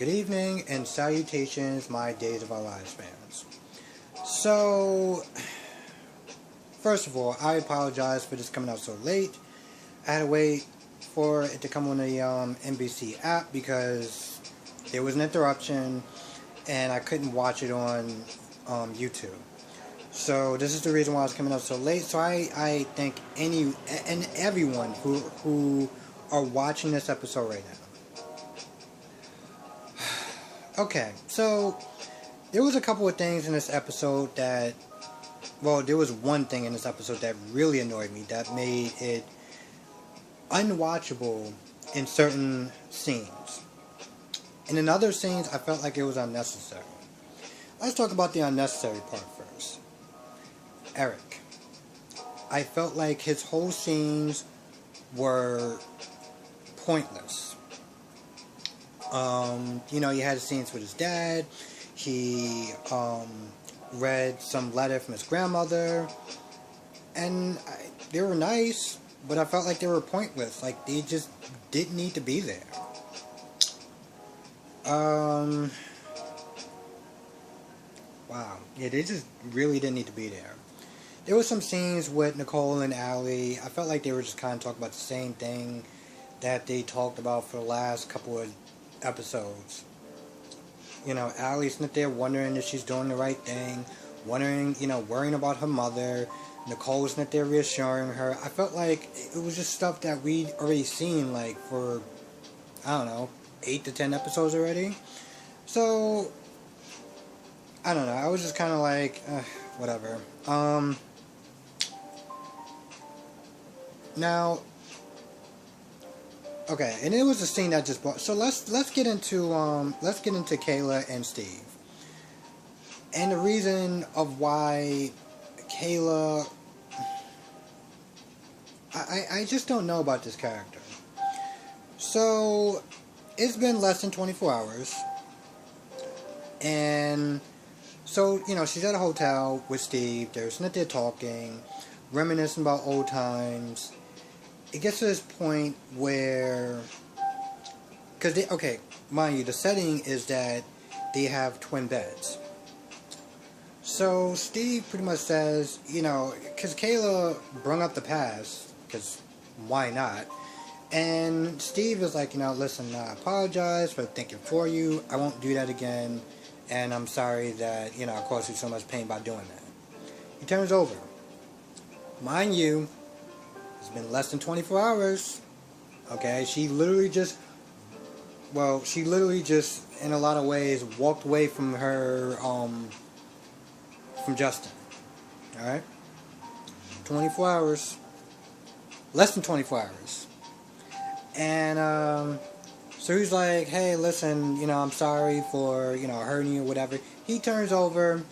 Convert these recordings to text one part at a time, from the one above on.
Good evening and salutations, my Days of Our Lives fans. So, first of all, I apologize for this coming out so late. I had to wait for it to come on the NBC app because there was an interruption and I couldn't watch it on YouTube. So this is the reason why it's coming out so late. So I thank any and everyone who are watching this episode right now. Okay, so there was a couple of things in this episode that, well, there was one thing in this episode that really annoyed me, that made it unwatchable in certain scenes. And in other scenes, I felt like it was unnecessary. Let's talk about the unnecessary part first. Eric. I felt like his whole scenes were pointless. You had scenes with his dad. He read some letter from his grandmother, and they were nice, but I felt like they were pointless. Like they just didn't need to be there. Wow. Yeah, they just really didn't need to be there. There were some scenes with Nicole and Allie. I felt like they were just kind of talking about the same thing that they talked about for the last couple of episodes. Allie's sitting there wondering if she's doing the right thing, worrying about her mother. Nicole's sitting there reassuring her. I felt like it was just stuff that we'd already seen, like, for, I don't know, 8 to 10 episodes already. So, I don't know, I was just kind of like, whatever. Now, okay, and it was a scene that just brought. So let's get into Kayla and Steve, and the reason of why Kayla. I just don't know about this character. So it's been less than 24 hours, and so she's at a hotel with Steve. They're sitting there talking, reminiscing about old times. It gets to this point where, mind you, the setting is that they have twin beds. So Steve pretty much says, because Kayla brung up the past, because why not? And Steve is like, listen, I apologize for thinking for you. I won't do that again. And I'm sorry that, I caused you so much pain by doing that. He turns over. Mind you, it's been less than 24 hours. Okay, she literally just, in a lot of ways, walked away from her, from Justin. Alright? 24 hours. Less than 24 hours. And, so he's like, hey, listen, I'm sorry for, hurting you or whatever. He turns over.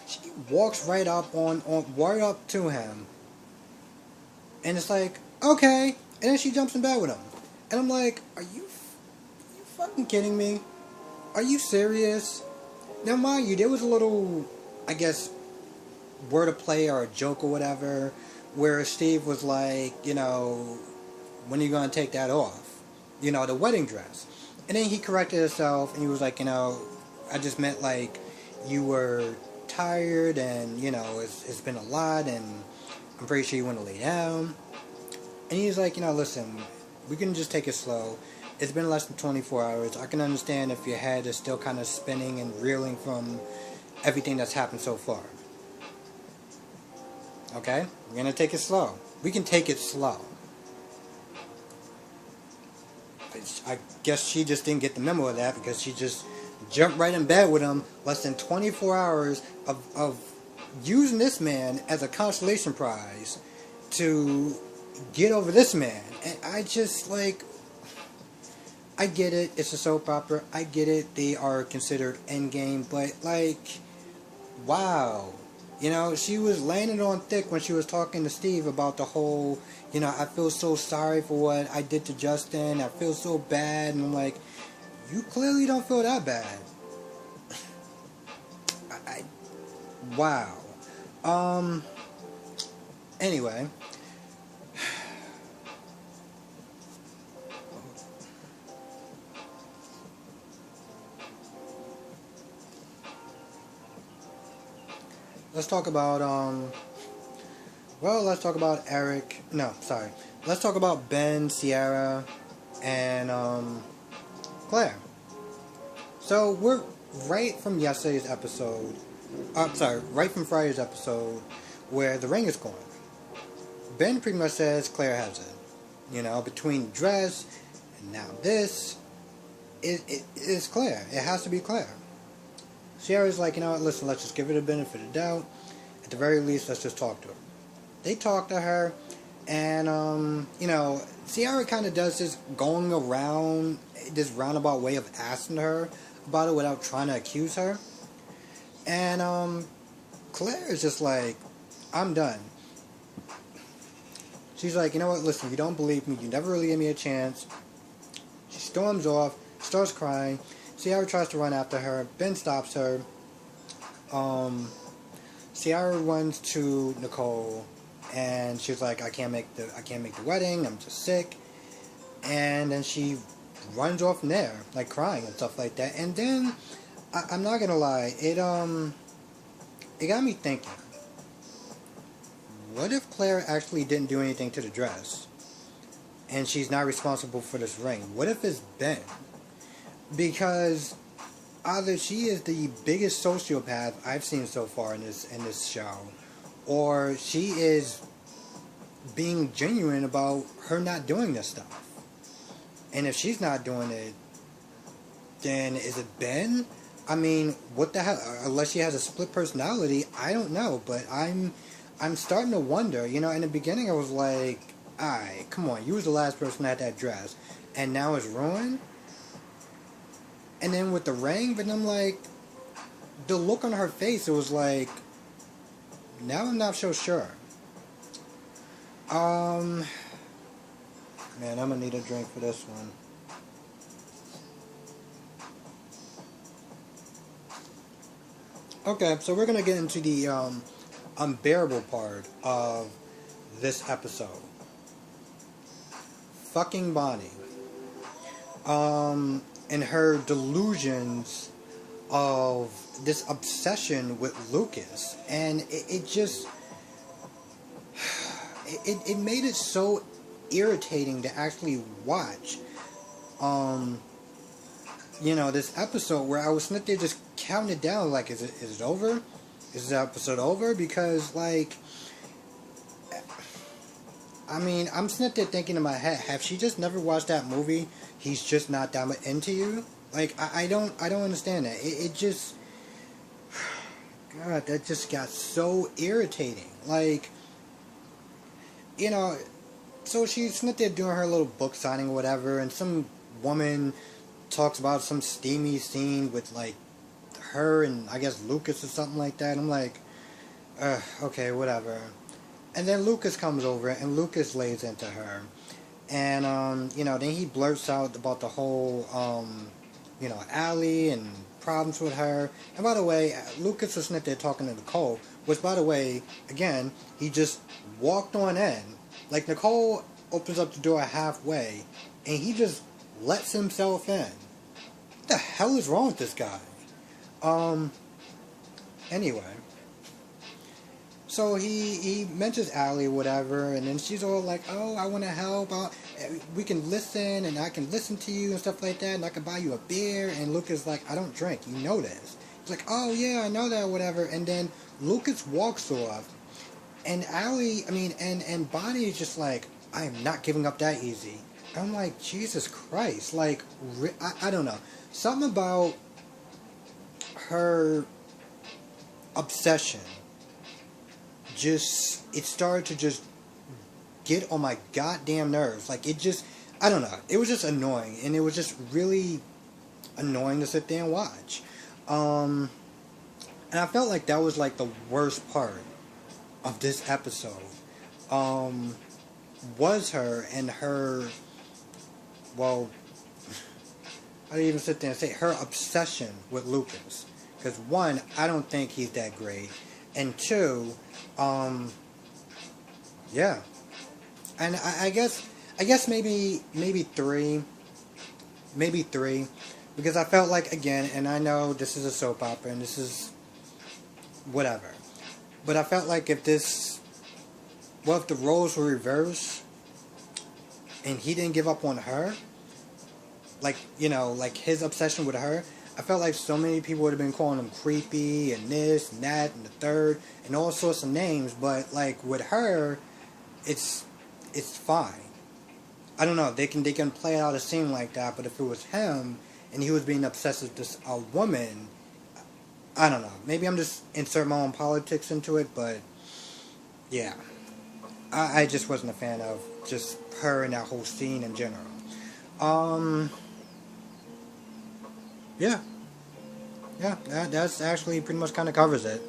She walks right up right up to him. And it's like, okay. And then she jumps in bed with him. And I'm like, are you fucking kidding me? Are you serious? Now, mind you, there was a little, I guess, word of play or a joke or whatever, where Steve was like, when are you going to take that off? The wedding dress. And then he corrected himself and he was like, I just meant like you were tired and, it's been a lot and I'm pretty sure you want to lay down. And he's like, listen, we can just take it slow. It's been less than 24 hours. I can understand if your head is still kind of spinning and reeling from everything that's happened so far. Okay? We're going to take it slow. We can take it slow. I guess she just didn't get the memo of that because she just jumped right in bed with him less than 24 hours of using this man as a consolation prize to get over this man. And I just, like, I get it, it's a soap opera, I get it, they are considered endgame, but, like, wow. She was laying it on thick when she was talking to Steve about the whole, I feel so sorry for what I did to Justin, I feel so bad, and I'm like, you clearly don't feel that bad. Wow. Anyway. let's talk about well, let's talk about Eric. No, sorry. Let's talk about Ben, Sierra, and Claire. So we're right from yesterday's episode. Sorry, right from Friday's episode, where the ring is gone. Ben pretty much says Claire has it. You know, between dress and now this, it is Claire. It has to be Claire. Sierra's like, you know what, listen, let's just give it a benefit of doubt. At the very least, let's just talk to her. They talk to her, and, you know, Sierra kind of does this going around, this roundabout way of asking her about it without trying to accuse her. And, Claire is just like, I'm done. She's like, you know what, listen, you don't believe me, you never really gave me a chance. She storms off, starts crying. Sierra tries to run after her. Ben stops her. Sierra runs to Nicole, and she's like, I can't make the wedding, I'm just sick. And then she runs off from there, like crying and stuff like that. And then, I'm not gonna lie, it got me thinking. What if Claire actually didn't do anything to the dress? And she's not responsible for this ring? What if it's Ben? Because either she is the biggest sociopath I've seen so far in this show, or she is being genuine about her not doing this stuff. And if she's not doing it, then is it Ben? I mean, what the hell? Unless she has a split personality, I don't know. But I'm starting to wonder. You know, in the beginning I was like, alright, come on, you was the last person that had that dress, and now it's ruined? And then with the ring, but I'm like, the look on her face, it was like, now I'm not so sure. Man, I'm gonna need a drink for this one. Okay, so we're gonna get into the unbearable part of this episode. Fucking Bonnie. And her delusions of this obsession with Lucas. And it just... It made it so irritating to actually watch. You know, this episode where I was sitting there just counting it down, like, is it over? Is the episode over? Because, like, I mean, I'm sitting there thinking in my head, have she just never watched that movie, He's Just Not That Into You? Like, I don't understand that. It just, God, that just got so irritating. Like, you know, so she's sitting there doing her little book signing or whatever, and some woman talks about some steamy scene with, like, her and, I guess, Lucas or something like that. I'm like, okay, whatever. And then Lucas comes over, and Lucas lays into her. And, you know, then he blurts out about the whole, you know, Allie and problems with her. And by the way, Lucas was sitting there talking to Nicole, which, by the way, again, he just walked on in. Like, Nicole opens up the door halfway, and he just lets himself in. What the hell is wrong with this guy? Anyway. So he mentions Allie, whatever, and then she's all like, oh, I want to help, we can listen, and I can listen to you, and stuff like that, and I can buy you a beer, and Lucas like, I don't drink, you know this. He's like, oh, yeah, I know that, whatever, and then Lucas walks off, and Allie, I mean, and Bonnie is just like, I am not giving up that easy. I'm like, Jesus Christ, like, I don't know, something about her obsession, just, it started to just get on my goddamn nerves. Like, it just, I don't know, it was just annoying, and it was just really annoying to sit there and watch. And I felt like that was like the worst part of this episode, was her and her, well, I didn't even sit there and say her obsession with Lucas. Because one, I don't think he's that great, and two, yeah, and I guess maybe three, because I felt like, again, and I know this is a soap opera and this is whatever, But I felt like if the roles were reversed, and he didn't give up on her, like, like his obsession with her, I felt like so many people would have been calling him creepy and this and that and the third and all sorts of names. But like with her, it's fine. I don't know. They can play it out a scene like that. But if it was him and he was being obsessed with this a woman, I don't know. Maybe I'm just inserting my own politics into it. But yeah, I just wasn't a fan of just her and that whole scene in general. Yeah. Yeah, that's actually pretty much kind of covers it.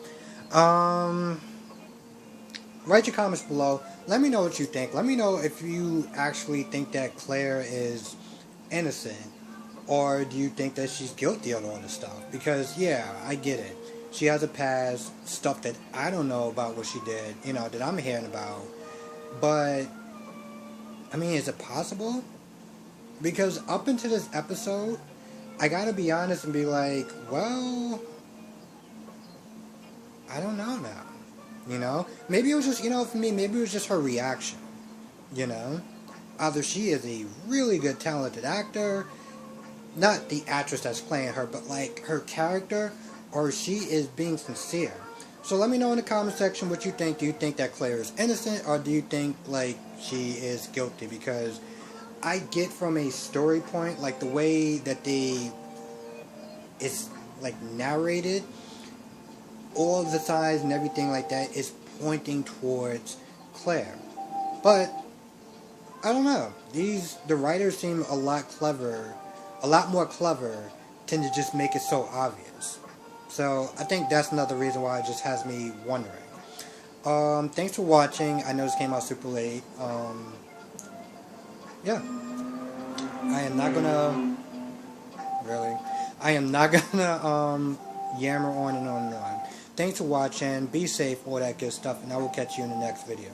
Write your comments below. Let me know what you think. Let me know if you actually think that Claire is innocent, or do you think that she's guilty of all this stuff? Because, yeah, I get it. She has a past, stuff that I don't know about what she did, that I'm hearing about. But, I mean, is it possible? Because up until this episode, I gotta be honest and be like, well, I don't know now. Maybe it was just, for me, maybe it was just her reaction. Either she is a really good, talented actor, not the actress that's playing her, but like her character, or she is being sincere. So let me know in the comment section what you think. Do you think that Claire is innocent, or do you think like she is guilty? Because I get from a story point, like the way that it's like narrated, all the signs and everything like that is pointing towards Claire. But I don't know. The writers seem a lot more clever than to just make it so obvious. So I think that's another reason why it just has me wondering. Thanks for watching. I know this came out super late. Yeah. I am not gonna yammer on and on and on. Thanks for watching. Be safe, all that good stuff, and I will catch you in the next video.